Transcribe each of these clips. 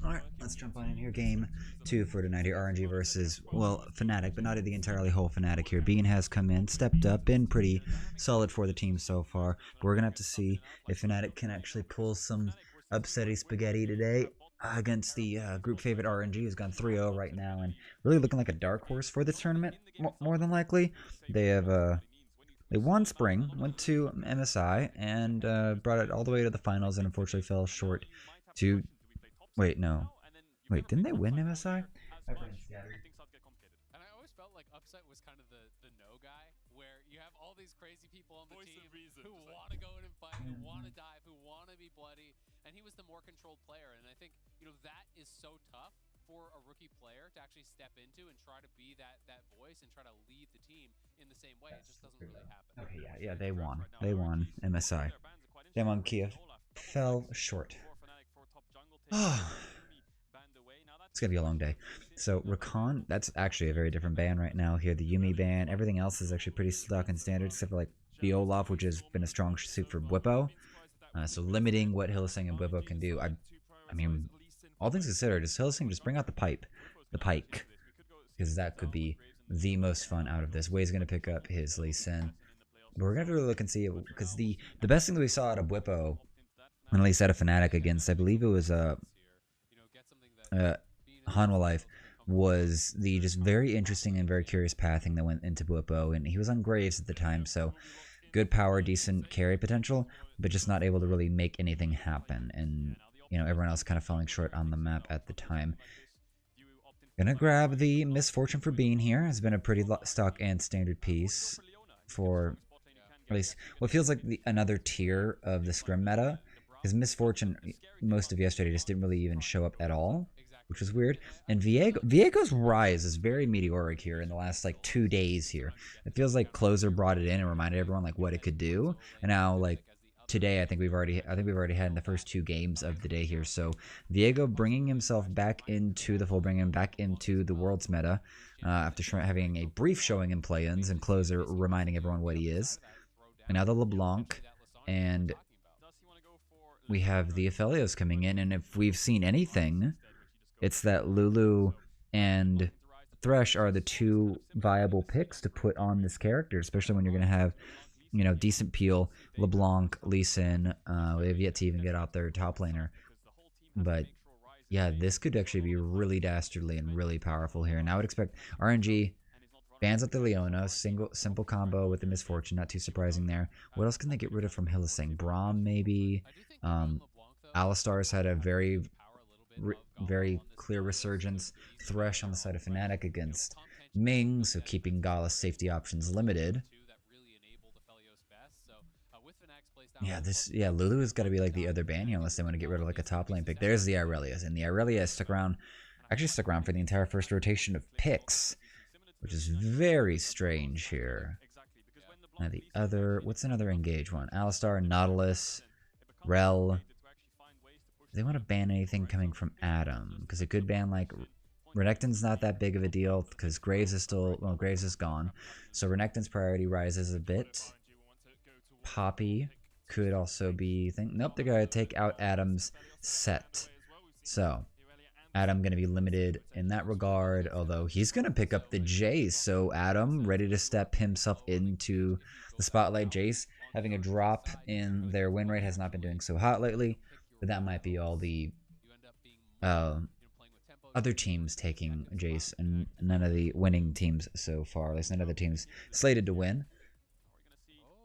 Alright, let's jump on in here. Game 2 for tonight here. RNG versus, well, Fnatic, but not the entirely whole Fnatic here. Bean has come in, stepped up, been pretty solid for the team so far. But we're going to have to see if Fnatic can actually pull some upsetty spaghetti today against the group favorite RNG, who's gone 3-0 right now and really looking like a dark horse for this tournament, more than likely. They have they won Spring, went to MSI, and brought it all the way to the finals, and unfortunately fell short to... Wait, no. Wait, didn't they win MSI? My brain's scattered. And I always felt like Upset was kind of the no guy, where you have all these crazy people on the team who want to go in and fight, who want to dive, who want to be bloody, and he was the more controlled player. And I think, you know, that is so tough for a rookie player to actually step into and try to be that voice and try to lead the team in the same way. It just doesn't really happen. Okay, yeah, they won. They won MSI. They won Kiev. Fell short. Oh. It's gonna be a long day. So Rakan, that's actually a very different ban right now here. The Yuumi ban, everything else is actually pretty stuck in standard, except for like the Olaf, which has been a strong suit for Bwipo. So limiting what Hylissang and Bwipo can do. I mean, all things considered, does Hylissang just bring out the pike, because that could be the most fun out of this. Wei's gonna pick up his Lee Sin, but we're gonna have to really look and see it, because the best thing that we saw out of Bwipo, and at least out of Fnatic against, I believe it was Hanwha Life, was the just very interesting and very curious pathing that went into Bwipo, and he was on Graves at the time, so good power, decent carry potential, but just not able to really make anything happen, and you know, everyone else kind of falling short on the map at the time. Gonna grab the Misfortune for Bean here. Has been a pretty stock and standard piece for at least what feels like another tier of the scrim meta, because Misfortune most of yesterday just didn't really even show up at all, which was weird. And Viego's rise is very meteoric here in the last like 2 days here. It feels like Closer brought it in and reminded everyone like what it could do. And now like today, I think we've already had in the first 2 games of the day here. So Viego bringing himself back into the fold, bringing him back into the world's meta after having a brief showing in play-ins, and Closer reminding everyone what he is. And now the LeBlanc, and we have the Aphelios coming in, and if we've seen anything, it's that Lulu and Thresh are the 2 viable picks to put on this character, especially when you're going to have, you know, decent peel, LeBlanc, Lee Sin. We have yet to even get out their top laner. But yeah, this could actually be really dastardly and really powerful here. And I would expect RNG bans out the Leona, simple combo with the Misfortune, not too surprising there. What else can they get rid of from Hylissang? Braum maybe. Alistar's had a very clear resurgence. Thresh on the side of Fnatic against Ming, so keeping Gala's safety options limited. Yeah, Lulu has got to be like the other ban here unless they want to get rid of like a top lane pick. There's the Irelia, and the Irelia stuck around for the entire first rotation of picks, which is very strange here. Now the other, what's another engage one? Alistar, Nautilus, Rel. Do they want to ban anything coming from Adam? Because it could ban like Renekton's not that big of a deal because Graves is still, well, Graves is gone, so Renekton's priority rises a bit. Poppy could also be nope, they're gonna take out Adam's set, so Adam gonna be limited in that regard, although he's gonna pick up the Jace, so Adam ready to step himself into the spotlight. Jace having a drop in their win rate has not been doing so hot lately, but that might be all the other teams taking Jace and none of the winning teams so far, at least none of the teams slated to win.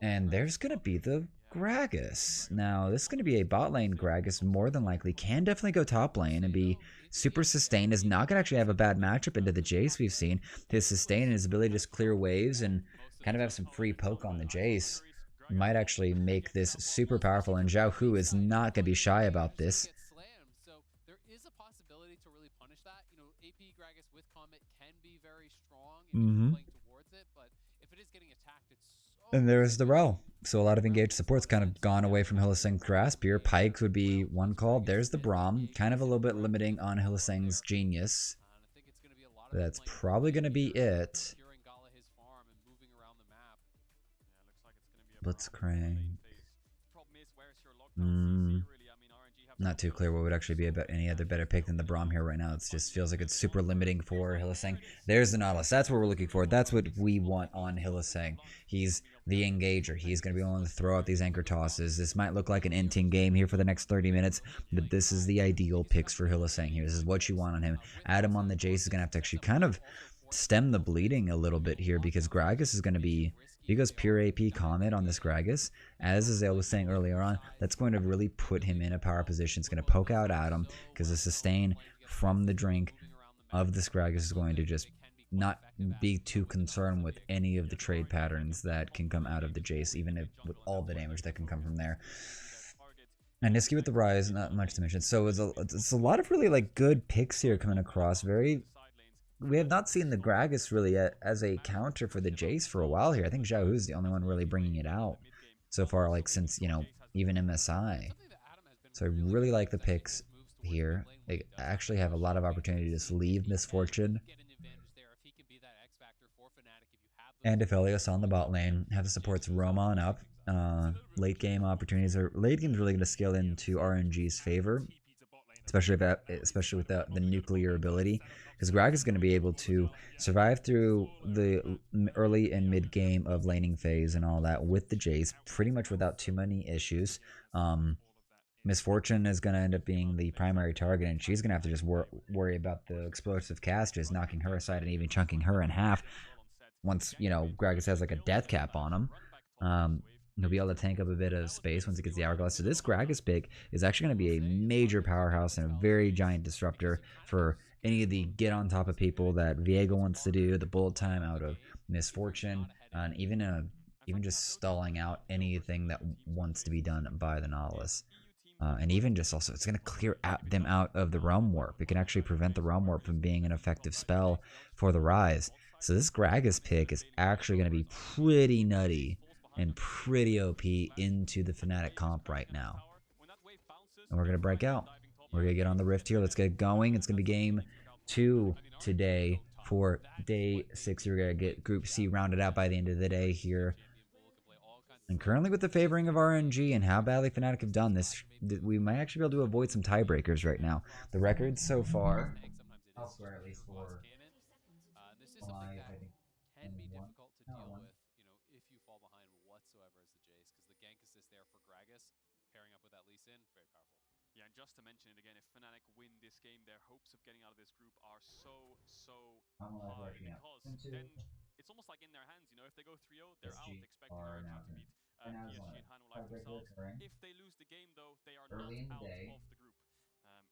And there's going to be the Gragas. Now, this is going to be a bot lane Gragas, more than likely. Can definitely go top lane and be super sustained. Is not going to actually have a bad matchup into the Jace we've seen. His sustain and his ability to just clear waves and kind of have some free poke on the Jace might actually make this super powerful. And Zhao Hu is not going to be shy about this. So there is a possibility to really punish that. You know, AP Gragas with Comet can be very strong if you're playing towards it, but if it is getting attacked, it's so... And there's the Rel. So a lot of engaged support's kind of gone away from Hylissang's grasp here. Pike would be one call. There's the Braum, kind of a little bit limiting on Hylissang's genius. But that's probably going to be it. Blitzcrank. Not too clear what would actually be about any other better pick than the Braum here right now. It just feels like it's super limiting for Hylissang. There's the Nautilus. That's what we're looking for. That's what we want on Hylissang. He's the engager. He's going to be willing to throw out these anchor tosses. This might look like an inting game here for the next 30 minutes, but this is the ideal picks for Hylissang here. This is what you want on him. Adam on the Jace is going to have to actually kind of stem the bleeding a little bit here because Gragas is going to be, if he goes pure AP Comet on this Gragas, as Azale was saying earlier on, that's going to really put him in a power position. It's going to poke out Adam because the sustain from the drink of this Gragas is going to just not be too concerned with any of the trade patterns that can come out of the Jace, even if with all the damage that can come from there. And Niski with the Rise, not much to mention. So it's a lot of really like good picks here coming across. We have not seen the Gragas really as a counter for the Jace for a while here. I think Xiaohu is the only one really bringing it out so far, like since, even MSI. So I really like the picks here. They actually have a lot of opportunity to just leave Misfortune and Aphelios on the bot lane, have the supports roam on up. Late game opportunities, or late game is really going to scale into RNG's favor, especially with the nuclear ability, because Greg is going to be able to survive through the early and mid game of laning phase and all that with the Jace pretty much without too many issues. Misfortune is going to end up being the primary target, and she's going to have to just worry about the explosive casters knocking her aside and even chunking her in half. Once, Gragas has like a death cap on him, he'll be able to tank up a bit of space once he gets the Hourglass. So this Gragas pick is actually going to be a major powerhouse and a very giant disruptor for any of the get on top of people that Viego wants to do, the bullet time out of Misfortune, and even just stalling out anything that wants to be done by the Nautilus. And even just also, it's going to clear them out of the Realm Warp. It can actually prevent the Realm Warp from being an effective spell for the Rise. So this Gragas pick is actually going to be pretty nutty and pretty OP into the Fnatic comp right now. And we're going to break out. We're going to get on the Rift here. Let's get going. It's going to be game 2 today for day 6. We're going to get Group C rounded out by the end of the day here. And currently with the favoring of RNG and how badly Fnatic have done this, we might actually be able to avoid some tiebreakers right now. The records so far, elsewhere at least for live, I think, can be difficult to deal with, if you fall behind whatsoever as the Jace, because the gank assist there for Gragas, pairing up with that Lee Sin, very powerful. Yeah, and just to mention it again, if Fnatic win this game, their hopes of getting out of this group are so high, because then it's almost like in their hands, if they go 3-0, they're out, expecting RNG to beat PSG and Hanwha themselves. If they lose the game, though, they are not out of the group.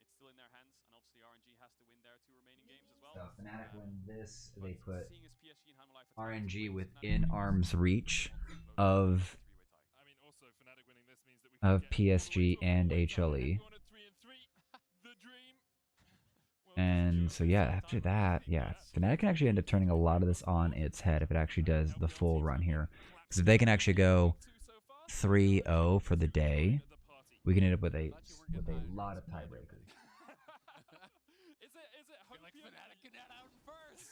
It's still in their hands, and obviously RNG has to win their 2 remaining games as well. So Fnatic win this, they put RNG within arm's reach of PSG and HLE. And so yeah, after that, Fnatic can actually end up turning a lot of this on its head if it actually does the full run here. Because if they can actually go 3-0 for the day, we can end up with a lot of tiebreakers. Is it like Fnatic can get out first?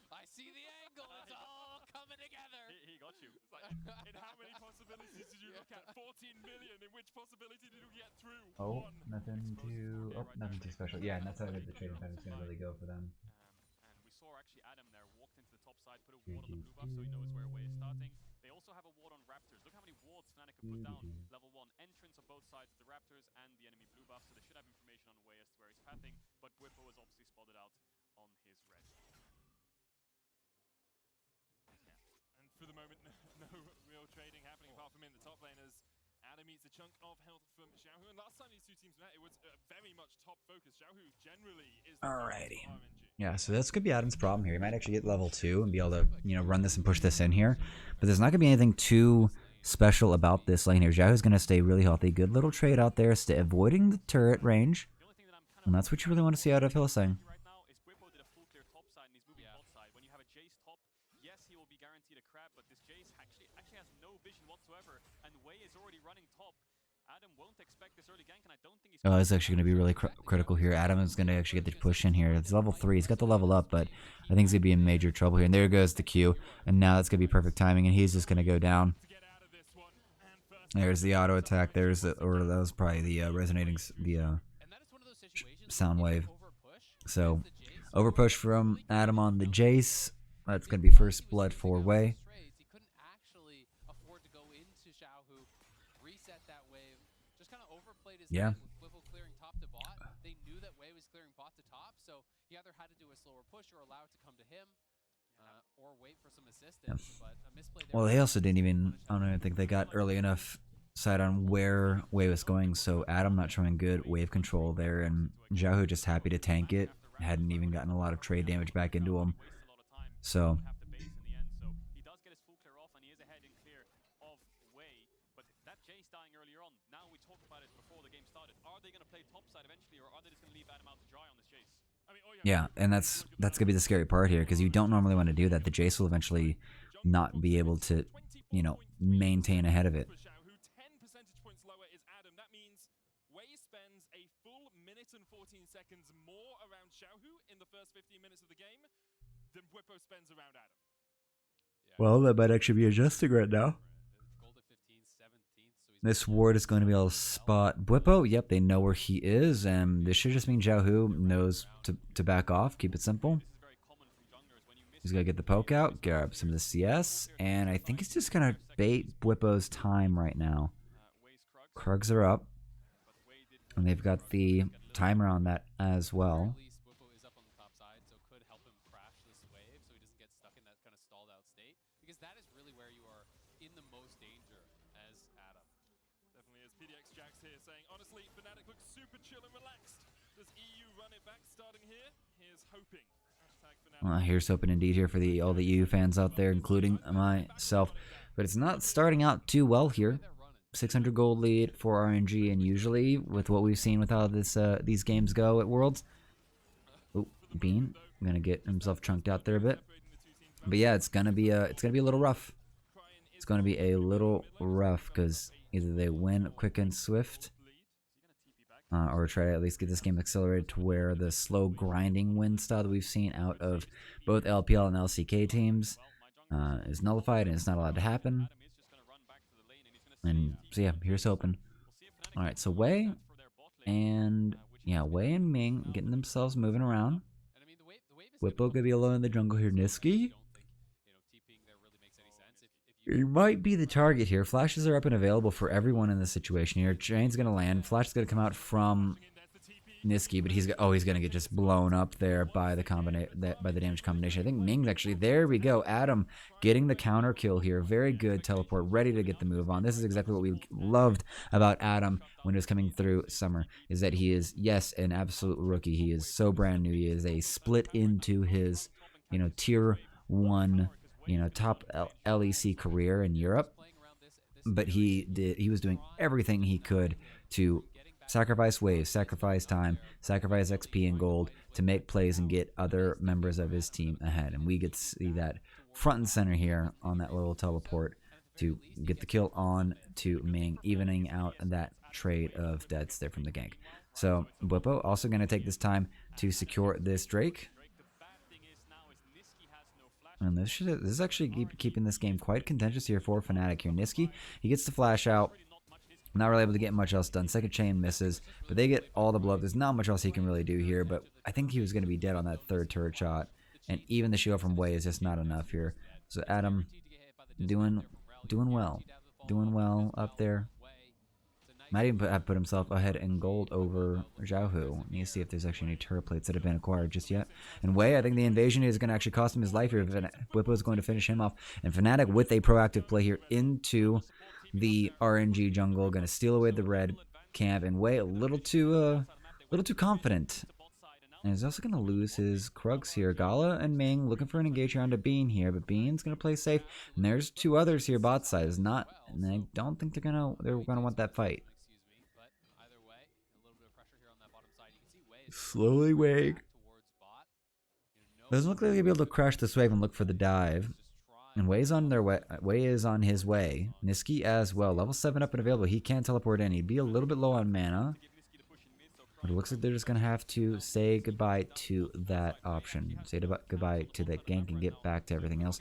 I see the angle. It's all coming together. He got you. It's like, in how many possibilities did you look at? 14 million. In which possibility did you get through? Nothing too special. Yeah, and that's how the trading pattern is going to really go for them. And we saw actually Adam there walked into the top side, put a ward on the blue buff, so he knows where away is starting. They also have a ward on Raptors. Look how many wards Fnatic have put down. Level 1 entrance on both sides of the Raptors and the enemy blue buff, so they should have information on the way as to where he's pathing. But Whippo was obviously spotted out on his red. Yeah. And for the moment, no real trading happening apart from in the top lane as Adam eats a chunk of health from Xiaohu. And last time these two teams met, it was very much top focus. Xiaohu generally is the Alrighty. RNG. Yeah, so that's going to be Adam's problem here. He might actually get level 2 and be able to, run this and push this in here. But there's not going to be anything too special about this lane here. Xiaohu's going to stay really healthy. Good little trade out there, avoiding the turret range. And that's what you really want to see out of Hylissang. Right now is Whippo did a full clear top side and he's moving bot side. When you have a Jace top, yes, he will be guaranteed a crab, but this Jace actually has no vision whatsoever, and Wei is already running top. Adam won't expect this early gank, and I don't think he's... Oh, it's actually going to be really critical here. Adam is going to actually get the push in here. It's level 3. He's got the level up, but I think he's going to be in major trouble here. And there goes the Q. And now that's going to be perfect timing, and he's just going to go down. There's the auto attack. There's the, or that was probably the resonating sound wave. So overpush from Adam on the Jace. That's gonna be first blood for Wei. He couldn't actually afford to go into Xiaohu, reset that wave, just kind of overplayed his hand with Whipple clearing top to bot. They knew that Wei was clearing bot to top, so he either had to do a slower push or allow it to come to him, or wait for some assistance. But a misplay there. Well, they also didn't even. I don't even think they got early enough sight on where Wei was going. So Adam not showing good wave control there, and Xiaohu just happy to tank it. Hadn't even gotten a lot of trade damage back into him. So he does get his full clear off, and he is ahead in clear of Wei. But that Jace dying earlier on. Now we talked about it before the game started. Are they going to play topside eventually, or are they just going to leave Adam out to dry on this Jace? yeah, and that's gonna be the scary part here because you don't normally want to do that. The Jace will eventually not be able to, you know, maintain ahead of it. 10 percentage points lower is Adam. That means Wei spends a full minute and 14 seconds more around Xiaohu in the first 15 minutes of the game than Whippo spends around Adam. Well, that might actually be adjusting right now. This ward is going to be able to spot Bwipo. Yep, they know where he is, and this should just mean Xiaohu knows to back off, keep it simple. He's going to get the poke out, grab some of the CS, and I think he's just going to bait Bwipo's time right now. Krugs are up, and they've got the timer on that as well. Honestly, Fnatic looks super chill and relaxed. Does EU run it back starting here? Here's hoping. Well, here's hoping indeed here for all the EU fans out there, including myself. But it's not starting out too well here. 600 gold lead for RNG, and usually with what we've seen with how these games go at Worlds. Oh, Bean gonna get himself chunked out there a bit. But yeah, it's gonna be a little rough. It's gonna be a little rough because either they win quick and swift, or try to at least get this game accelerated to where the slow grinding win style that we've seen out of both LPL and LCK teams is nullified, and it's not allowed to happen. And so yeah, here's hoping. Alright, so Wei and Ming getting themselves moving around. Whippo gonna be alone in the jungle here. Niski, he might be the target here. Flashes are up and available for everyone in this situation here. Chain's gonna land. Flash is gonna come out from Niski, but he's gonna get just blown up there by the damage combination. I think Ming's actually there. We go. Adam getting the counter kill here. Very good teleport, ready to get the move on. This is exactly what we loved about Adam when it was coming through summer. Is that he is, yes, an absolute rookie. He is so brand new. He is a split into his, tier 1. Top LEC career in Europe, but he was doing everything he could to sacrifice waves, sacrifice time, sacrifice XP and gold to make plays and get other members of his team ahead. And we get to see that front and center here on that little teleport to get the kill on to Ming, evening out that trade of deaths there from the gank. So Bwipo also going to take this time to secure this Drake. And this is actually keeping this game quite contentious here for Fnatic here. Niski, he gets the flash out. Not really able to get much else done. Second chain misses, but they get all the blow up. There's not much else he can really do here, but I think he was going to be dead on that third turret shot. And even the shield from Wei is just not enough here. So Adam doing well. Doing well up there. Might even have put himself ahead in gold over Xiaohu. Need to see if there's actually any turret plates that have been acquired just yet. And Wei, I think the invasion is going to actually cost him his life here. Whippo is going to finish him off. And Fnatic with a proactive play here into the RNG jungle, going to steal away the red camp. And Wei a little too confident. And he's also going to lose his Krugs here. Gala and Ming looking for an engage round to Bean here, but Bean's going to play safe. And there's two others here bot side. And I don't think they're gonna want that fight. Slowly Wei. Doesn't look like they'll be able to crash this wave and look for the dive. And Wei's on their way. Wei is on his way. Niski as well. Level 7 up and available. He can teleport in. He'd be a little bit low on mana. But it looks like they're just going to have to say goodbye to that option. Say goodbye to that gank and get back to everything else.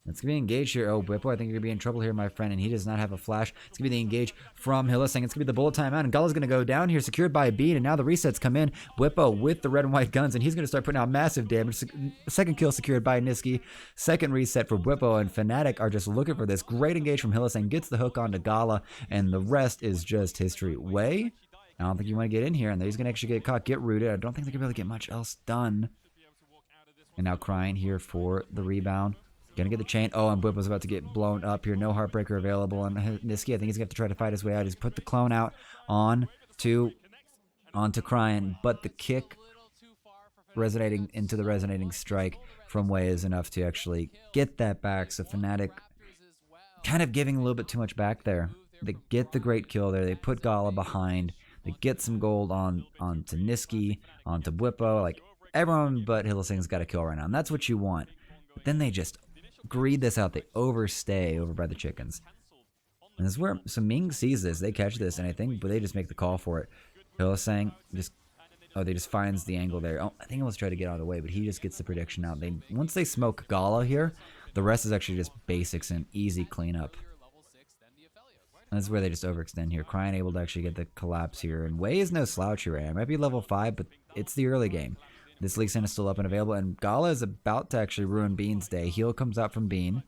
It's going to be engaged here. Oh, Bippo, I think you're going to be in trouble here, my friend. And he does not have a flash. It's going to be the engage from Hillisang. It's going to be the bullet timeout. And Gala's going to go down here, secured by a bean. And now the resets come in. Bippo with the red and white guns. And he's going to start putting out massive damage. Second kill secured by Niski. Second reset for Bippo. And Fnatic are just looking for this. Great engage from Hillisang. Gets the hook onto Gala. And the rest is just history. Way, I don't think you want to get in here. And he's going to actually get caught, get rooted. I don't think they're going to be able to get much else done. And now Crying here for the rebound. Gonna get the chain. Oh, and Bippo's about to get blown up here. No Heartbreaker available. And Niski, I think he's gonna have to try to fight his way out. He's put the clone out onto Crying, but the kick resonating into the resonating strike from Way is enough to actually get that back. So Fnatic kind of giving a little bit too much back there. They get the great kill there. They put Gala behind. They get some gold onto Niski, onto Bippo. Like everyone but Hillisang's got a kill right now, and that's what you want. But then they just greed this out. They overstay over by the chickens. And this is where, so Ming sees this. They catch this, and I think, but they just make the call for it. Hillisang just, they just finds the angle there. Oh, I think he wants to try to get out of the way, but he just gets the prediction out. Once they smoke Gala here, the rest is actually just basics and easy cleanup. And this is where they just overextend here. Crying able to actually get the collapse here. And Way is no slouch here. It might be level 5, but it's the early game. This Lee Sin is still up and available, and Gala is about to actually ruin Bean's day. Heal comes out from Bean,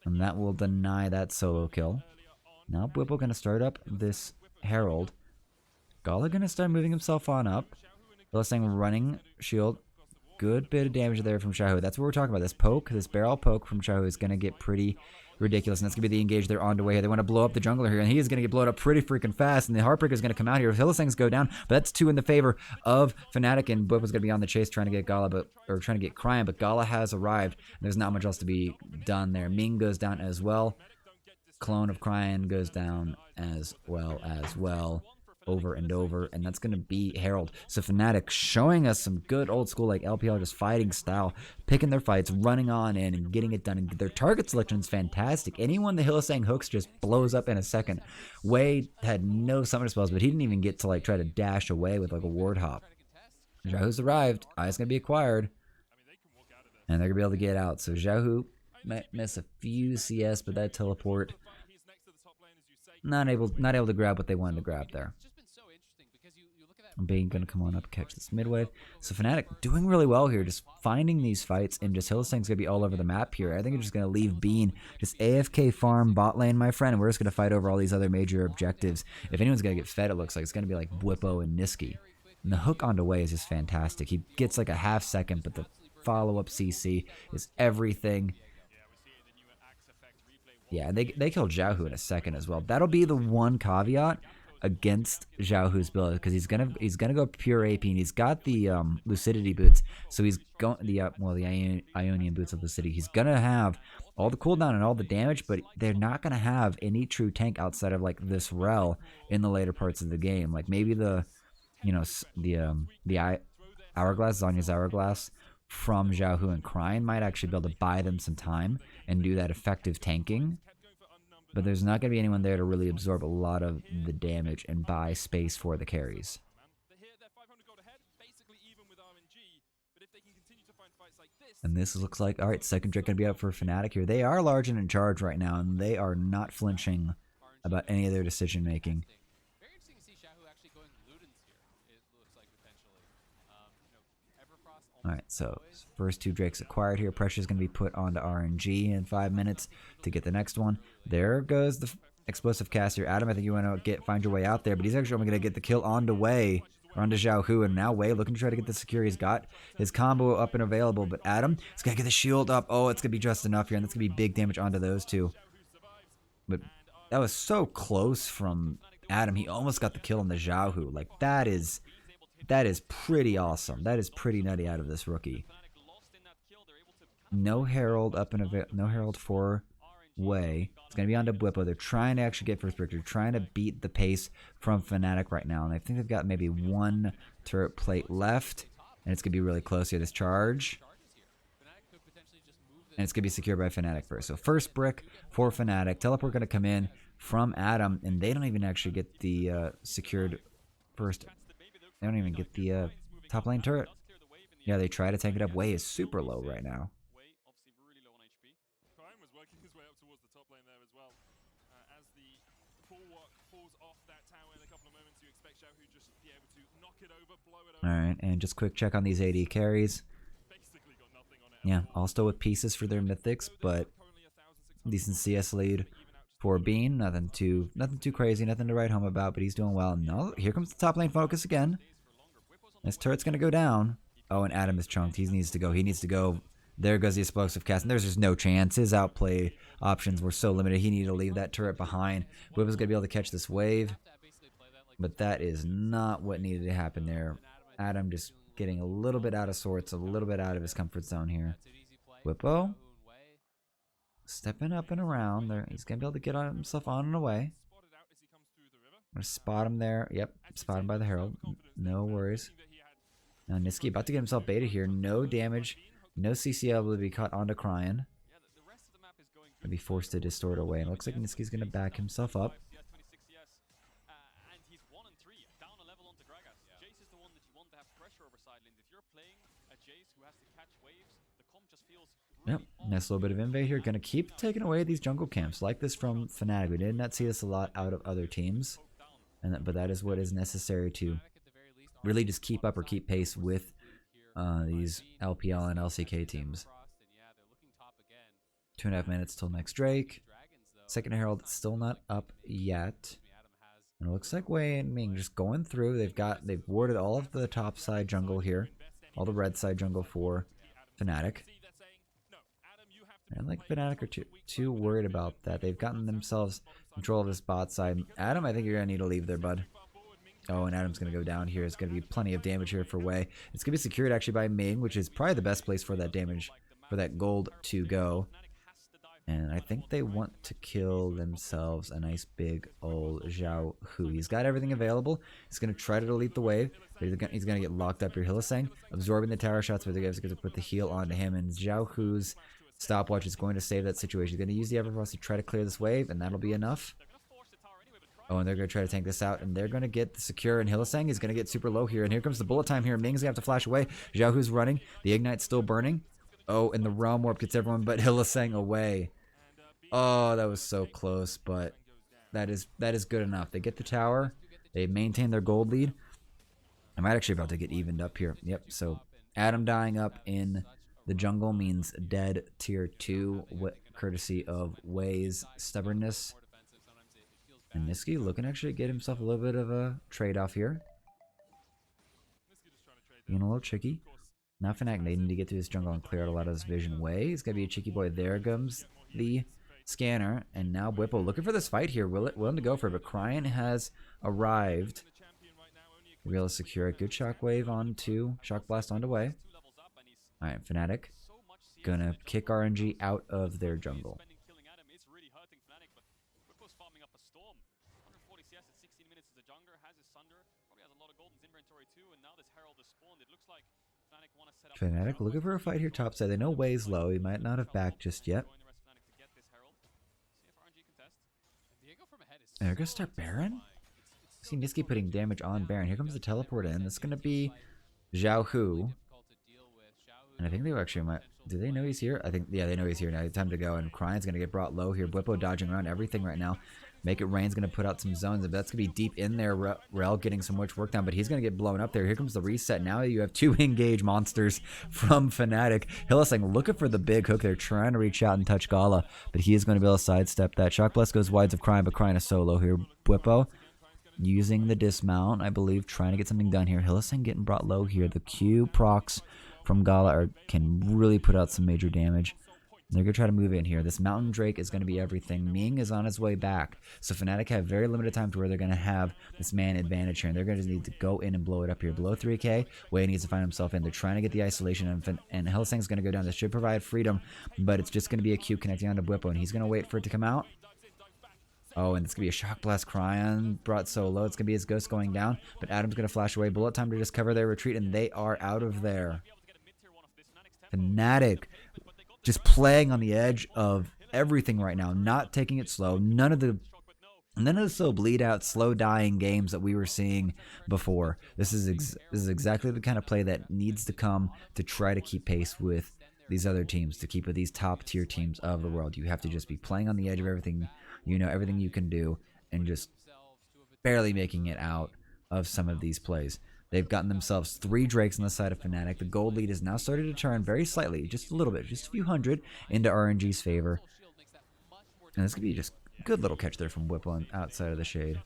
and that will deny that solo kill. Now Bippo going to start up this Herald. Gala going to start moving himself on up. Hillisang running shield. Good bit of damage there from Xiaohu. That's what we're talking about. This poke, this barrel poke from Xiaohu is going to get pretty ridiculous, and that's going to be the engage. They're on the way here. They want to blow up the jungler here, and he is going to get blown up pretty freaking fast, and the Heartbreaker is going to come out here. Hillisang's go down, but that's 2 in the favor of Fnatic, and Bippo's going to be on the chase trying to get Gala, or trying to get Crying, but Gala has arrived. There's not much else to be done there. Ming goes down as well. Clone of Crying goes down as well. Over and over, and that's going to be Herald. So Fnatic showing us some good old school like LPL just fighting style, picking their fights, running on in and getting it done, and their target selection is fantastic. Anyone the Hillisang hooks just blows up in a second. Wade had no summoner spells, but he didn't even get to like try to dash away with like a ward hop. Xiaohu's arrived. Eye's going to be acquired, and they're going to be able to get out. So Xiaohu might miss a few CS, but that teleport not able to grab what they wanted to grab there. Being going to come on up, catch this mid wave. So Fnatic doing really well here, just finding these fights, and just Hillisang's going to be all over the map here. I think you're just going to leave Bean, just AFK farm bot lane, my friend, and we're just going to fight over all these other major objectives. If anyone's going to get fed, it looks like it's going to be like Bippo and Niski. And the hook onto Way is just fantastic. He gets like a half second, but the follow-up CC is everything. Yeah, they killed Xiaohu in a second as well. That'll be the one caveat against Xiaohu's build, because he's gonna go pure AP, and he's got the Lucidity boots, so he's going the Ionian boots of Lucidity. He's gonna have all the cooldown and all the damage, but they're not gonna have any true tank outside of like this Rel in the later parts of the game. Like maybe the Hourglass, Zhonya's Hourglass from Xiaohu and Crying might actually be able to buy them some time and do that effective tanking. But there's not going to be anyone there to really absorb a lot of the damage and buy space for the carries. And this looks like, all right, second Drake going to be out for Fnatic here. They are large and in charge right now, and they are not flinching about any of their decision making. Very interesting to see Xiaohu actually going Ludens here, it looks like potentially. All right, so first 2 Drakes acquired here. Pressure is going to be put onto RNG in 5 minutes to get the next one. There goes the explosive caster. Adam, I think you want to find your way out there, but he's actually only going to get the kill onto Way, or onto Xiaohu, and now Way looking to try to get the secure. He's got his combo up and available, but Adam is going to get the shield up. Oh, it's going to be just enough here, and that's going to be big damage onto those 2. But that was so close from Adam. He almost got the kill on the Xiaohu. Like, that is pretty awesome. That is pretty nutty out of this rookie. No Herald up and no Herald for Way. It's going to be onto Bippo. They're trying to actually get first break. They're trying to beat the pace from Fnatic right now, and I think they've got maybe 1 turret plate left, and it's going to be really close here. This charge, and it's going to be secured by Fnatic first. So first brick for Fnatic. Teleport going to come in from Adam, and they don't even actually get the secured first. They don't even get the top lane turret. Yeah, they try to tank it up. Way is super low right now. Alright, and just quick check on these AD carries. Yeah, all still with pieces for their mythics, but decent CS lead for Bean. Nothing too crazy, nothing to write home about, but he's doing well. No, here comes the top lane focus again. This turret's gonna go down. Oh, and Adam is chunked. He needs to go. He needs to go. There goes the explosive cast, and there's just no chance. His outplay options were so limited. He needed to leave that turret behind. Whip was gonna be able to catch this wave, but that is not what needed to happen there. Adam just getting a little bit out of sorts, a little bit out of his comfort zone here. Whippo stepping up and around there. He's gonna be able to get himself on and away. I'm gonna spot him there. Yep, spot him by the Herald. No worries. Now Niski about to get himself baited here. No damage. No CC able to be caught onto Cryan. Gonna be forced to distort away. And it looks like Niski's gonna back himself up. Yep, nice little bit of invade here. Gonna keep taking away these jungle camps like this from Fnatic. We did not see this a lot out of other teams, but that is what is necessary to really just keep up or keep pace with these LPL and LCK teams. 2.5 minutes till next Drake. Second Herald still not up yet. And it looks like Wei and Ming just going through. They've warded all of the top side jungle here, all the red side jungle for Fnatic. And like Fnatic are too worried about that. They've gotten themselves control of this bot side. Adam, I think you're gonna need to leave there, bud. Oh, and Adam's gonna go down here. It's gonna be plenty of damage here for Wei. It's gonna be secured actually by Ming, which is probably the best place for that damage, for that gold to go. And I think they want to kill themselves a nice big old Zhao Hu. He's got everything available. He's going to try to delete the wave, but he's going to get locked up here. Hylissang absorbing the tower shots, but the guys are going to put the heal onto him. And Zhao Hu's stopwatch is going to save that situation. He's going to use the Everfrost to try to clear this wave, and that'll be enough. Oh, and they're going to try to tank this out, and they're going to get the secure, and Hylissang is going to get super low here. And here comes the bullet time here. Ming's going to have to flash away. Zhao Hu's running. The Ignite's still burning. Oh, and the Realm Warp gets everyone but Hylissang away. Oh, that was so close, but that is good enough. They get the tower. They maintain their gold lead. I might actually about to get evened up here. Yep, so Adam dying up in the jungle means dead tier 2, courtesy of Wei's stubbornness. And Niski looking to actually get himself a little bit of a trade-off here. Being a little tricky. Now Fnatic, they need to get through this jungle and clear out a lot of this vision. Wei is going to be a cheeky boy. There comes the scanner, and now Whippo looking for this fight here, willing to go for it, but Cryan has arrived. Be able to secure a good shockwave onto shock blast onto Wei. Alright, Fnatic gonna kick RNG out of their jungle. Fnatic looking for a fight here topside. They know Wei's low. He might not have backed just yet. They're going to start Baron? I see Niski putting damage on Baron. Here comes the teleport in. That's going to be Zhao Hu. And I think they actually might... Do they know he's here? I think, yeah, they know he's here now. It's time to go. And Cryan's going to get brought low here. Whippo dodging around everything right now. Make It Rain's going to put out some zones. But that's going to be deep in there. Rel getting some much work done. But he's going to get blown up there. Here comes the reset. Now you have 2 engage monsters from Fnatic. Hylissang looking for the big hook. They're trying to reach out and touch Gala. But he is going to be able to sidestep that. Shock Blast goes wide of Cryan. But Cryan is solo here. Whippo using the dismount, I believe. Trying to get something done here. Hylissang getting brought low here. The Q procs from Gala can really put out some major damage. They're going to try to move in here. This Mountain Drake is going to be everything. Ming is on his way back. So Fnatic have very limited time to where they're going to have this man advantage here. And they're going to need to go in and blow it up here. Below 3k, Wei needs to find himself in. They're trying to get the isolation. And Hylissang's going to go down. This should provide freedom. But it's just going to be a Q connecting onto Whippo. And he's going to wait for it to come out. Oh, and it's going to be a Shock Blast. Cryan brought so low. It's going to be his ghost going down. But Adam's going to flash away. Bullet time to just cover their retreat. And they are out of there. Fnatic just playing on the edge of everything right now, not taking it slow. None of the slow bleed out, slow dying games that we were seeing before. This is exactly the kind of play that needs to come to try to keep pace with these other teams, to keep with these top tier teams of the world. You have to just be playing on the edge of everything, everything you can do, and just barely making it out of some of these plays. They've gotten themselves 3 Drakes on the side of Fnatic. The gold lead is now starting to turn very slightly, just a little bit, just a few hundred, into RNG's favor. And this could be just a good little catch there from Whipple on outside of the shade.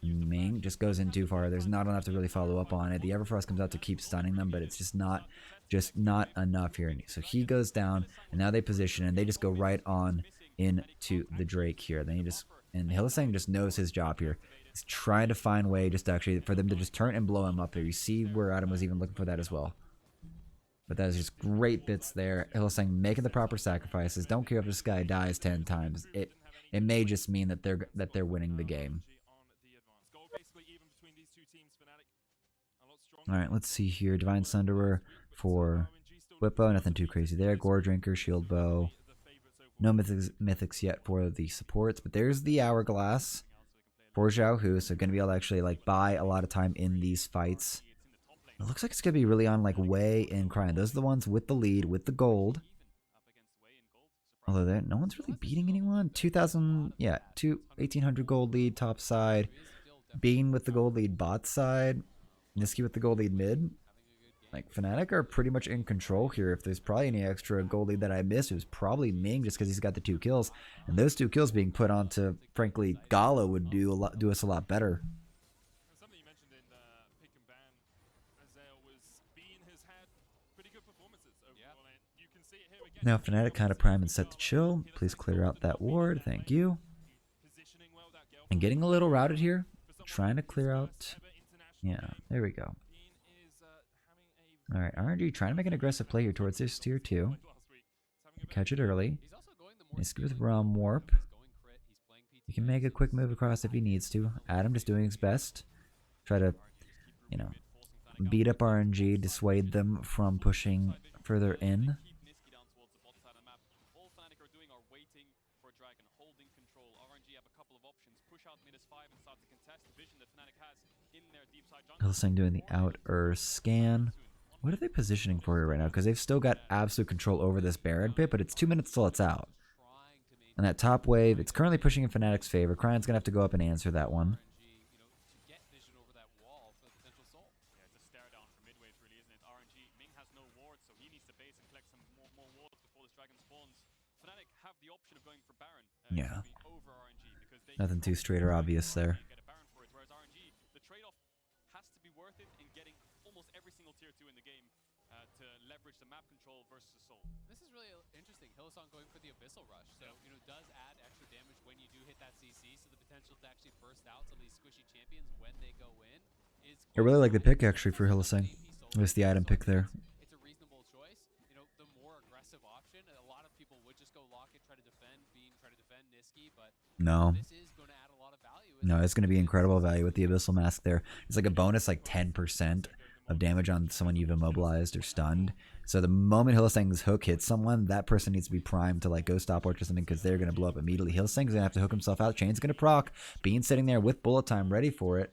Ming just goes in too far. There's not enough to really follow up on it. The Everfrost comes out to keep stunning them, but it's just not enough here. So he goes down, and now they position, and they just go right on into the Drake here. Then and Hylissang just knows his job here. He's trying to find a way just to actually for them to just turn and blow him up there. You see where Adam was even looking for that as well. But that is just great bits there. Hylissang making the proper sacrifices. Don't care if this guy dies 10 times. It may just mean that they're winning the game. Alright, let's see here. Divine Sunderer for Whippo. Nothing too crazy there. Gore Drinker, Shield Bow. No mythics yet for the supports. But there's the Hourglass for Xiaohu. So going to be able to actually like buy a lot of time in these fights. It looks like it's going to be really on like Wei and Cryan. Those are the ones with the lead, with the gold. Although no one's really beating anyone. 2,000, yeah, 1,800 gold lead top side. Bean with the gold lead bot side. Niski with the gold lead mid. Like, Fnatic are pretty much in control here. If there's probably any extra gold lead that I missed, it was probably Ming just because he's got the 2 kills. And those 2 kills being put onto, frankly, Gala would do us a lot better. Something you mentioned in Pick and Ban, as there was Bean has had pretty good performances overall, and you can see it here again. Now, Fnatic kind of prime and set to chill. Please clear out that ward. Thank you. And getting a little routed here. Trying to clear out. Yeah, there we go. Alright, RNG trying to make an aggressive play here towards this tier 2. Catch it early. Niski with Realm Warp. He can make a quick move across if he needs to. Adam just doing his best. Try to, you know, beat up RNG, dissuade them from pushing further in. Hylissang doing the outer scan. What are they positioning for here right now? Because they've still got absolute control over this Baron pit, but it's 2 minutes till it's out. And that top wave, it's currently pushing in Fnatic's favor. Cryan's going to have to go up and answer that one. Yeah. Nothing too straight or obvious there. To leverage the map control versus Soul. This is really interesting. Hylissang going for the Abyssal Rush. So, does add extra damage when you do hit that CC. So the potential to actually burst out some of these squishy champions when they go in is... I really like the pick actually for Hylissang. Just the item pick there. It's a reasonable choice. The more aggressive option. A lot of people would just go lock it, try to defend Bean, try to defend Niski, but no. This is going to add a lot of value. No, it's going to be incredible value with the Abyssal Mask there. It's like a bonus like 10% of damage on someone you've immobilized or stunned. So the moment Hylissang's hook hits someone, that person needs to be primed to like go stopwatch or something because they're going to blow up immediately. Hylissang's going to have to hook himself out. Chain's going to proc. Bean sitting there with bullet time ready for it.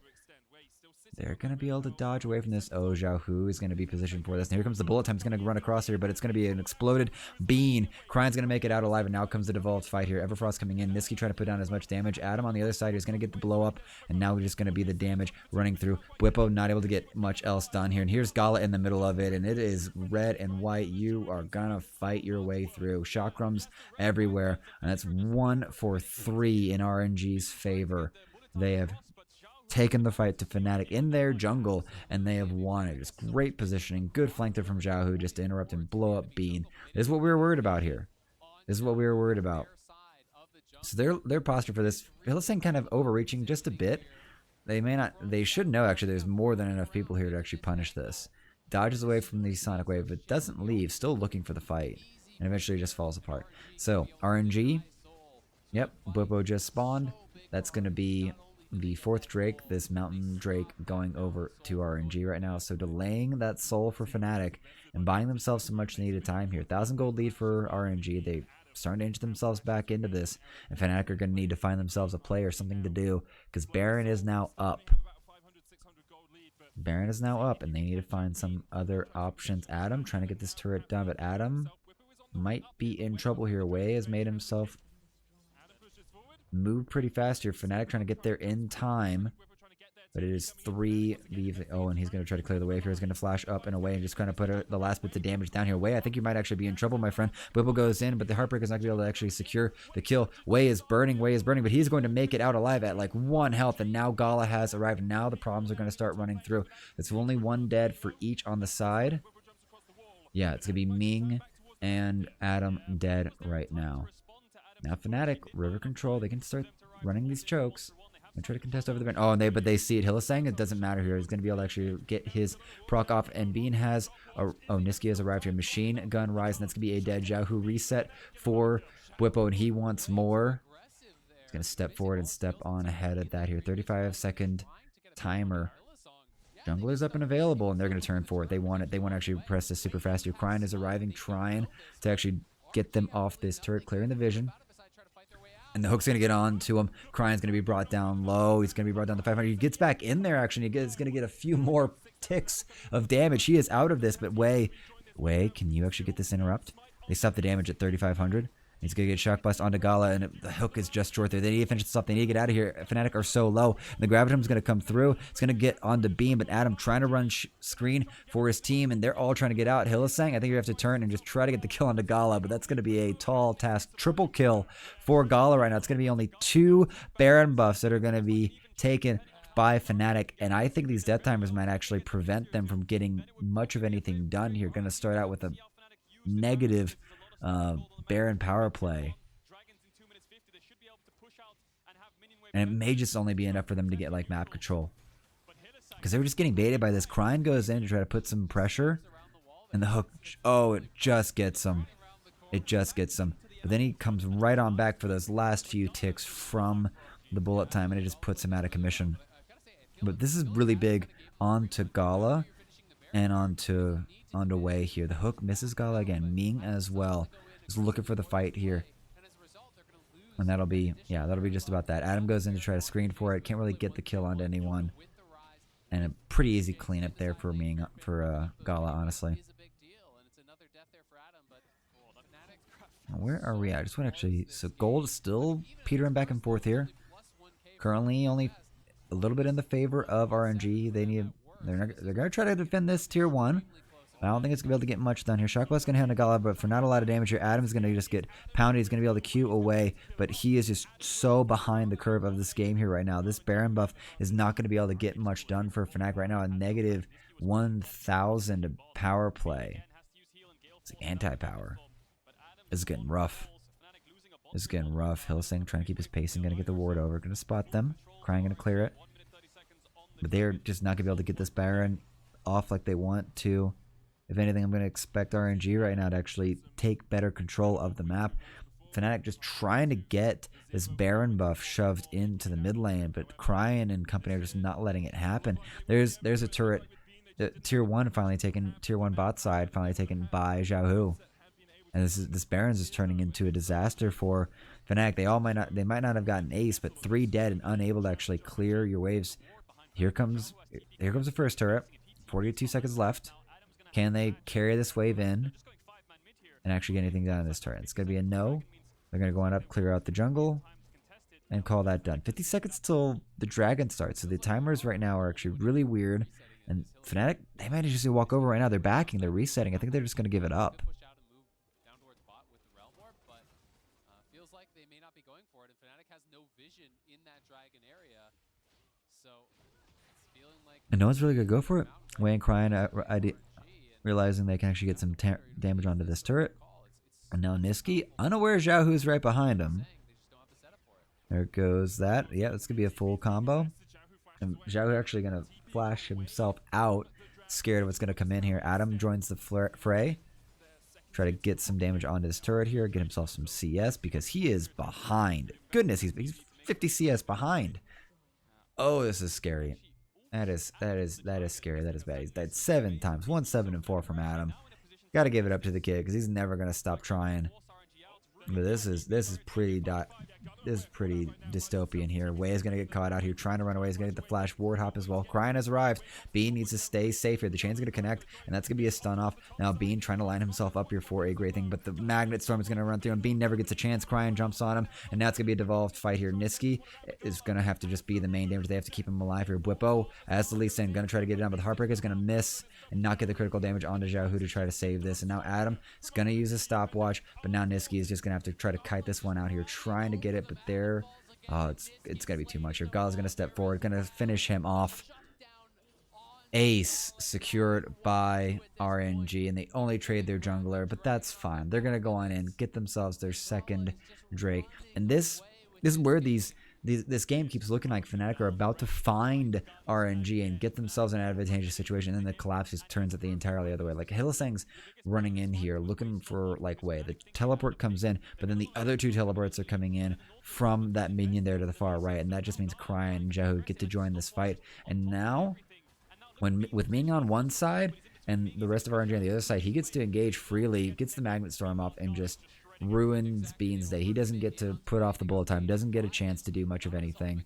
They're going to be able to dodge away from this. Oh, Xiaohu is going to be positioned for this. And here comes the bullet time. It's going to run across here, but it's going to be an exploded Bean. Cryan's going to make it out alive, and now comes the devolved fight here. Everfrost coming in. Niski trying to put down as much damage. Adam on the other side is going to get the blow up, and now we're just going to be the damage running through. Whippo not able to get much else done here. And here's Gala in the middle of it, and it is red and white. You are going to fight your way through. Chakrams everywhere, and that's 1 for 3 in RNG's favor. They have taken the fight to Fnatic in their jungle, and they have won it. Just great positioning, good flank there from Xiaohu just to interrupt and blow up Bean. This is what we were worried about here. This is what we were worried about. So their posture for this, Hylissang kind of overreaching just a bit. They should know actually there's more than enough people here to actually punish this. Dodges away from the Sonic Wave, but doesn't leave, still looking for the fight, and eventually just falls apart. So RNG, yep, Whippo just spawned. That's going to be the 4th Drake, this Mountain Drake, going over to RNG right now. So delaying that soul for Fnatic and buying themselves some much needed time here. 1,000 gold lead for RNG. They starting to inch themselves back into this. And Fnatic are going to need to find themselves a play or something to do because Baron is now up. Baron is now up, and they need to find some other options. Adam trying to get this turret done, but Adam might be in trouble here. Wei has made himself move pretty fast here. Fnatic trying to get there in time. But it is 3 leave. Oh, and he's going to try to clear the way here. He's going to flash up and away and just kind of put the last bits of damage down here. Way, I think you might actually be in trouble, my friend. Whipple goes in, but the Heartbreaker's not going to be able to actually secure the kill. Way is burning, but he's going to make it out alive at like 1 health. And now Gala has arrived. Now the problems are going to start running through. It's only 1 dead for each on the side. Yeah, it's going to be Ming and Adam dead right now. Now Fnatic, River Control, they can start running these chokes and try to contest over the bench. Oh, and they see it. Hillisang, it doesn't matter here. He's going to be able to actually get his proc off. And Bean has Niski has arrived here. Machine Gun Rise, and that's going to be a dead Zhao who reset for Bwipo, and he wants more. He's going to step forward and step on ahead of that here. 35-second timer. Jungler's up and available, and they're going to turn for it. They want it. They want to actually press this super fast here. Cryin is arriving, trying to actually get them off this turret, clearing the vision. And the hook's going to get on to him. Cryan's going to be brought down low. He's going to be brought down to 500. He gets back in there, actually. He's going to get a few more ticks of damage. He is out of this, but Way, can you actually get this interrupt? They stop the damage at 3,500. He's going to get Shock Blast onto Gala, and the hook is just short there. They need to finish this up. They need to get out of here. Fnatic are so low. And the Gravitum's going to come through. It's going to get onto Beam, but Adam trying to run screen for his team, and they're all trying to get out. Hillisang, I think you have to turn and just try to get the kill onto Gala, but that's going to be a tall task. Triple kill for Gala right now. It's going to be only 2 Baron buffs that are going to be taken by Fnatic, and I think these death timers might actually prevent them from getting much of anything done here. Going to start out with a negative Baron power play, and it may just only be enough for them to get like map control, because they were just getting baited by this. Cryin goes in to try to put some pressure, and the hook, it just gets him. It just gets him, but then he comes right on back for those last few ticks from the bullet time, and it just puts him out of commission. But this is really big onto Gala and onto Way here. The hook misses Gala again. Ming as well is looking for the fight here. And that'll be just about that. Adam goes in to try to screen for it. Can't really get the kill onto anyone. And a pretty easy cleanup there for Ming, for Gala, honestly. Where are we at? I just want to actually... So gold is still petering back and forth here. Currently only a little bit in the favor of RNG. They're going to try to defend this tier 1. I don't think it's going to be able to get much done here. Shockblast's going to hand to Gala, but for not a lot of damage here, Adam's going to just get pounded. He's going to be able to Q away, but he is just so behind the curve of this game here right now. This Baron buff is not going to be able to get much done for Fnatic right now. A negative 1,000 power play. It's like anti-power. This is getting rough. This is getting rough. Hillisang trying to keep his pacing. Going to get the ward over. Going to spot them. Cryin going to clear it. But they're just not going to be able to get this Baron off like they want to. If anything, I'm going to expect RNG right now to actually take better control of the map. Fnatic just trying to get this Baron buff shoved into the mid lane, but Cryin and company are just not letting it happen. There's a turret, tier 1 finally taken, tier 1 bot side finally taken by Zhao. And this Baron's is turning into a disaster for Fnatic. They might not have gotten ace, but 3 dead and unable to actually clear your waves. Here comes the first turret. 42 seconds left. Can they carry this wave in and actually get anything done in this turret? It's going to be a no. They're going to go on up, clear out the jungle, and call that done. 50 seconds till the dragon starts. So the timers right now are actually really weird. And Fnatic, they might just walk over right now. They're backing. They're resetting. I think they're just going to give it up. And no one's really going to go for it. Way and Cryin realizing they can actually get some damage onto this turret. And now Niski, unaware Zhao who's right behind him. There goes that. Yeah, it's going to be a full combo. And Zhao actually going to flash himself out, scared of what's going to come in here. Adam joins the fray. Try to get some damage onto this turret here. Get himself some CS because he is behind. Goodness, he's 50 CS behind. Oh, this is scary. That is scary. That is bad. He's died 7 times. 1, 7, and 4 from Adam. Got to give it up to the kid because he's never gonna stop trying. But this is pretty is pretty dystopian here. Way is going to get caught out here trying to run away. He's going to get the flash ward hop as well. Cryan has arrived. Bean needs to stay safe here. The chain's going to connect, and that's going to be a stun off. Now Bean trying to line himself up here for a great thing, but the magnet storm is going to run through, and Bean never gets a chance. Cryan jumps on him, and now it's going to be a devolved fight here. Niski is going to have to just be the main damage. They have to keep him alive here. Bwipo, as the Lee Sin, going to try to get it down, but the Heartbreaker is going to miss and not get the critical damage onto Xiaohu to try to save this. And now Adam is going to use a stopwatch, but now Niski is just going to have to try to kite this one out here, trying to get it, but there, it's going to be too much here. Gala's going to step forward, going to finish him off. Ace secured by RNG, and they only trade their jungler, but that's fine. They're going to go on in, get themselves their second Drake. And this is where this game keeps looking like Fnatic are about to find RNG and get themselves in an advantageous situation, and then the collapse just turns it the entirely other way. Like Hylissang's running in here looking for like Way. The teleport comes in, but then the other two teleports are coming in from that minion there to the far right, and that just means Cryan and Xiaohu get to join this fight. And now, with Ming on one side and the rest of RNG on the other side, he gets to engage freely, gets the magnet storm up, and just ruins Bean's day. He doesn't get to put off the bullet time, doesn't get a chance to do much of anything.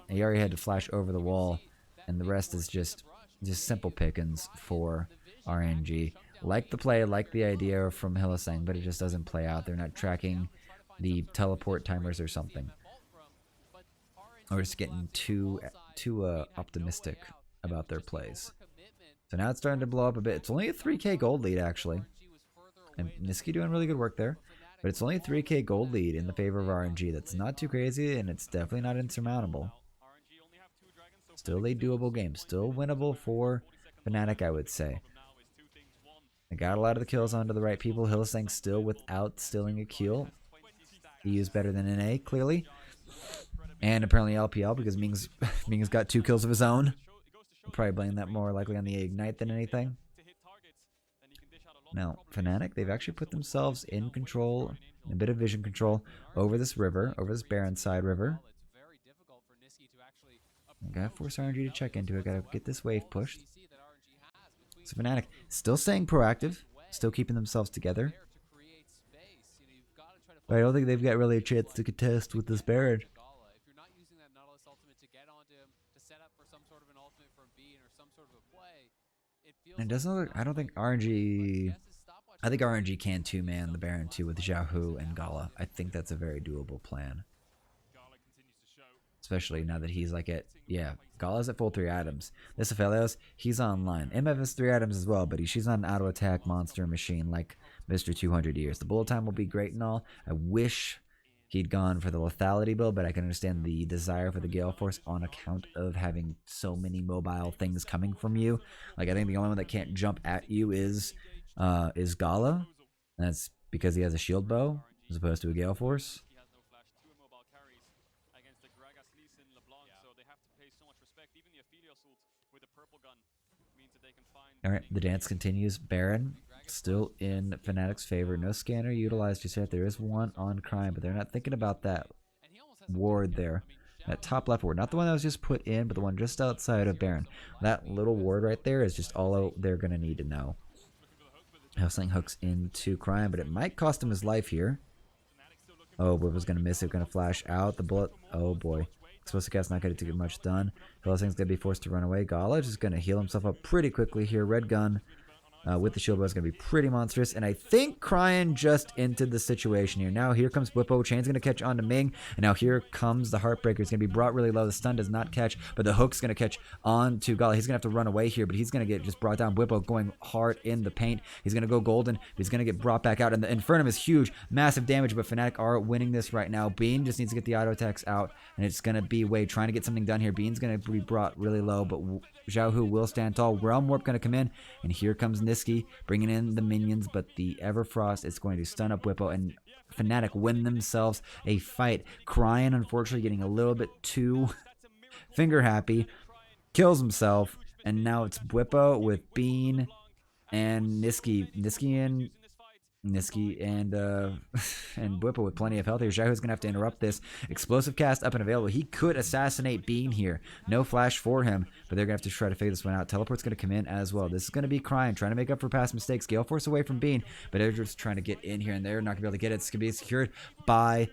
He already had to flash over the wall, and the rest is just simple pickings for RNG. Like the play, like the idea from Hylissang, but it just doesn't play out. They're not tracking the teleport timers or something, or just getting too optimistic about their plays. So now it's starting to blow up a bit. It's only a 3k gold lead actually, and Niski doing really good work there, but it's only a 3k gold lead in the favor of RNG. That's not too crazy, and it's definitely not insurmountable. Still a doable game, still winnable for Fnatic, I would say. I got a lot of the kills onto the right people. Hylissang still without stealing a kill. He is better than NA, clearly. And apparently LPL, because Ming's got 2 kills of his own. I'll probably blame that more likely on the Ignite than anything. Now, Fnatic, they've actually put themselves in control, in a bit of vision control, over this river, over this Baron side river. I gotta force RNG to check into it, gotta get this wave pushed. So Fnatic still staying proactive, still keeping themselves together. But I don't think they've got really a chance to contest with this Baron. And it doesn't look, I don't think RNG, I think RNG can 2-man the Baron 2 with Xiaohu and Gala. I think that's a very doable plan. Especially now that he's like at, yeah, Gala's at full 3 items. This Aphelios, he's online. MF has 3 items as well, but she's not an auto attack monster machine like Mr. 200 Years. The bullet time will be great and all. I wish he'd gone for the lethality build, but I can understand the desire for the Gale Force on account of having so many mobile things coming from you. Like, I think the only one that can't jump at you is Gala. That's because he has a shield bow as opposed to a Gale Force. Alright, the dance continues. Baron still in Fnatic's favor. No scanner utilized just yet. There is one on Crime, but they're not thinking about that ward there. That top left ward. Not the one that was just put in, but the one just outside of Baron. That little ward right there is just all they're going to need to know. Hylissang hooks into Crime, but it might cost him his life here. Oh, but was going to miss it. Going to flash out the bullet. Oh boy. Explosive cast not going to get much done. Hylissang's going to be forced to run away. Gala is just going to heal himself up pretty quickly here. Red gun with the shield bow is going to be pretty monstrous. And I think Cryan just entered the situation here. Now here comes Bwipo. Chain's going to catch on to Ming. And now here comes the Heartbreaker. It's going to be brought really low. The stun does not catch, but the hook's going to catch on to Gala. He's going to have to run away here, but he's going to get just brought down. Bwipo going hard in the paint. He's going to go golden, but he's going to get brought back out. And the Infernum is huge. Massive damage, but Fnatic are winning this right now. Bean just needs to get the auto attacks out, and it's going to be Wade trying to get something done here. Bean's going to be brought really low, but Xiaohu will stand tall. Realm Warp going to come in, and here comes Niski bringing in the minions, but the Everfrost is going to stun up Bwipo, and Fnatic win themselves a fight. Cryan, unfortunately, getting a little bit too finger happy, kills himself, and now it's Bwipo with Bean and Niski and Bwipo with plenty of health here. Xiaohu's gonna have to interrupt this. Explosive cast up and available. He could assassinate Bean here. No flash for him, but they're gonna have to try to figure this one out. Teleport's gonna come in as well. This is gonna be Cryan trying to make up for past mistakes. Gale Force away from Bean, but they're just trying to get in here, and they're not gonna be able to get it. It's gonna be secured by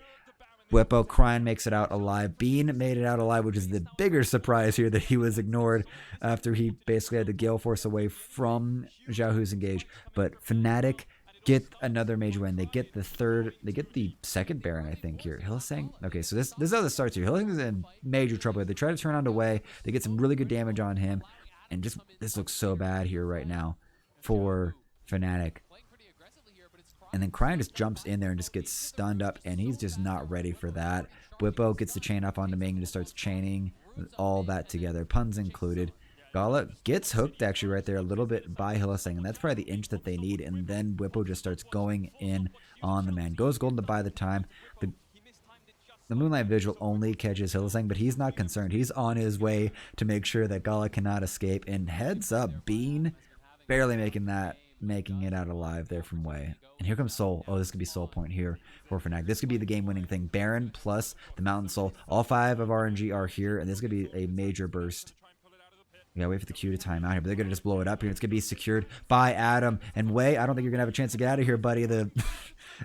Whippo, Cryan makes it out alive. Bean made it out alive, which is the bigger surprise here that he was ignored after he basically had the Gale Force away from Xiaohu's engage. But Fnatic get another major win. They get the second Baron, I think, here. Hylissang? Okay, so this is how this starts here. Hylissang is in major trouble. They try to turn on away. They get some really good damage on him. And just, this looks so bad here right now for Fnatic. And then Cryan just jumps in there and just gets stunned up, and he's just not ready for that. Whippo gets the chain up onto Ming and just starts chaining all that together, puns included. Gala gets hooked actually right there a little bit by Hylissang, and that's probably the inch that they need. And then Whippo just starts going in on the man. Goes golden to buy the time. The Moonlight Vigil only catches Hylissang, but he's not concerned. He's on his way to make sure that Gala cannot escape. And heads up, Bean barely making it out alive there from Wei. And here comes Soul. Oh, this could be Soul point here for Fnatic. This could be the game-winning thing. Baron plus the Mountain Soul. All 5 of RNG are here, and this could be a major burst. We gotta wait for the Q to time out here, but they're gonna just blow it up here. It's gonna be secured by Adam and Wei. I don't think you're gonna have a chance to get out of here, buddy.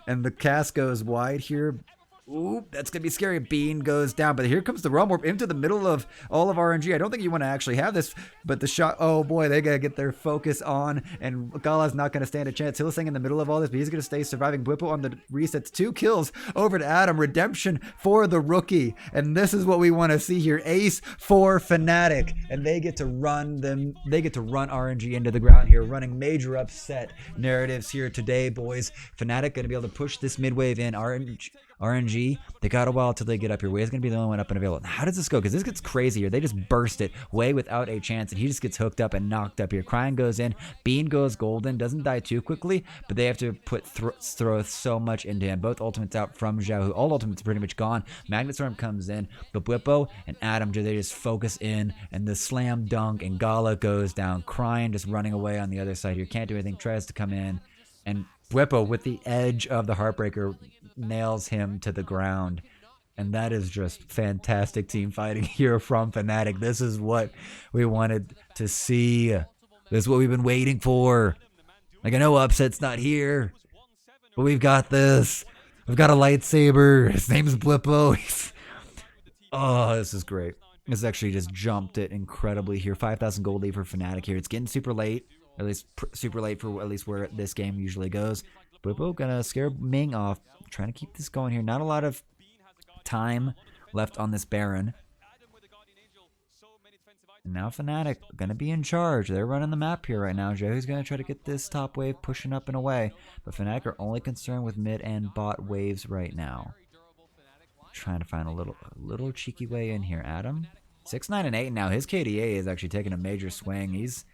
And the cast goes wide here. Ooh, that's going to be scary. Bean goes down, but here comes the Realm Warp into the middle of all of RNG. I don't think you want to actually have this, but the shot, oh boy, they got to get their focus on, and Gala's not going to stand a chance. Hylissang in the middle of all this, but he's going to stay surviving. Whippo on the resets. 2 kills over to Adam. Redemption for the rookie, and this is what we want to see here. Ace for Fnatic, and they get to run RNG into the ground here, running major upset narratives here today, boys. Fnatic going to be able to push this mid wave in. RNG, they got a while till they get up here. Wei's going to be the only one up and available. How does this go? Because this gets crazy here. They just burst it. Wei without a chance, and he just gets hooked up and knocked up here. Cryan goes in. Bean goes golden. Doesn't die too quickly, but they have to throw so much into him. Both ultimates out from Xiaohu. All ultimates pretty much gone. Magnet Storm comes in. But Whippo and Adam, they just focus in, and the slam dunk, and Gala goes down. Cryan just running away on the other side here. Can't do anything. Tries to come in, and Whippo with the edge of the Heartbreaker nails him to the ground. And that is just fantastic team fighting here from Fnatic. This is what we wanted to see. This is what we've been waiting for. Like, I know Upset's not here, but we've got this. We've got a lightsaber. His name's Blippo. Oh, this is great. This actually just jumped it incredibly here. 5,000 gold lead for Fnatic here. It's getting super late. At least super late for at least where this game usually goes. Whippo gonna scare Ming off. Trying to keep this going here. Not a lot of time left on this Baron. And now Fnatic gonna be in charge. They're running the map here right now. Joey's gonna try to get this top wave pushing up and away. But Fnatic are only concerned with mid and bot waves right now. Trying to find a little cheeky way in here. Adam, 6, 9, and 8 now. His KDA is actually taking a major swing. He's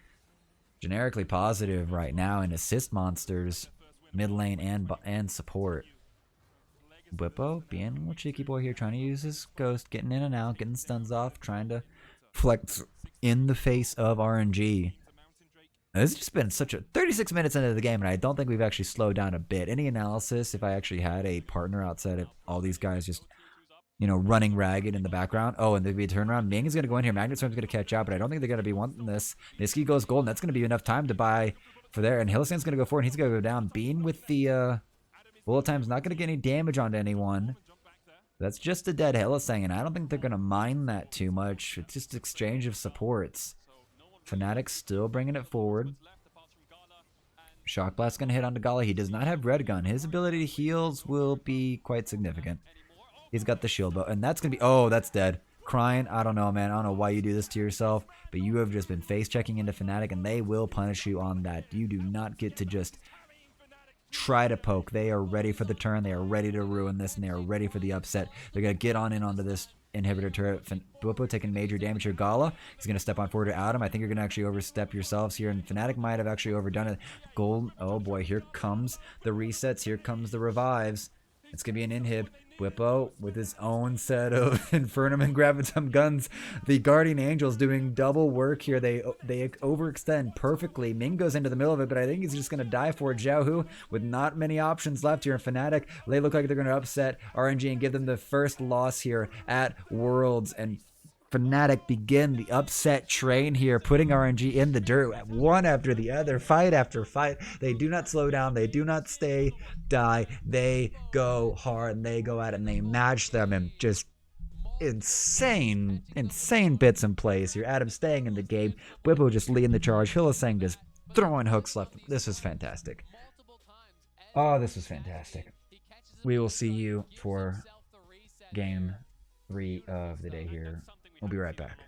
generically positive right now in assist monsters, mid lane and support. Whippo being a little cheeky boy here, trying to use his ghost, getting in and out, getting stuns off, trying to flex in the face of RNG. This has just been such a 36 minutes into the game, and I don't think we've actually slowed down a bit. Any analysis, if I actually had a partner outside of all these guys just, you know, running ragged in the background. Oh, and there'd be a turnaround. Ming is going to go in here. Magnet Storm's going to catch out, but I don't think they're going to be wanting this. Niski goes gold, and that's going to be enough time to buy for there. And Hylissang's going to go forward, and he's going to go down. Bean with the bullet time's not going to get any damage onto anyone. That's just a dead Hylissang, and I don't think they're going to mind that too much. It's just exchange of supports. Fnatic still bringing it forward. Shock Blast going to hit onto Gala. He does not have Red Gun. His ability to heals will be quite significant. He's got the shield bow, and that's going to be... Oh, that's dead. Cryan, I don't know, man. I don't know why you do this to yourself, but you have just been face-checking into Fnatic, and they will punish you on that. You do not get to just try to poke. They are ready for the turn. They are ready to ruin this, and they are ready for the upset. They're going to get on in onto this inhibitor turret. Whippo taking major damage here. Gala, he's going to step on forward to Adam. I think you're going to actually overstep yourselves here, and Fnatic might have actually overdone it. Gold, oh boy, here comes the resets. Here comes the revives. It's going to be an inhib. Whippo with his own set of Infernum and Gravitum guns. The Guardian Angels doing double work here. They overextend perfectly. Ming goes into the middle of it, but I think he's just going to die for it. Xiaohu with not many options left here. And Fnatic, they look like they're going to upset RNG and give them the first loss here at Worlds. And Fnatic begin the upset train here, putting RNG in the dirt, one after the other, fight after fight. They do not slow down. They do not die. They go hard and they go at it and they match them and just insane bits and plays here. Adam staying in the game. Bwipo just leading the charge. Hylissang just throwing hooks left. This was fantastic. Oh, this was fantastic. We will see you for game 3 of the day here. We'll be right back.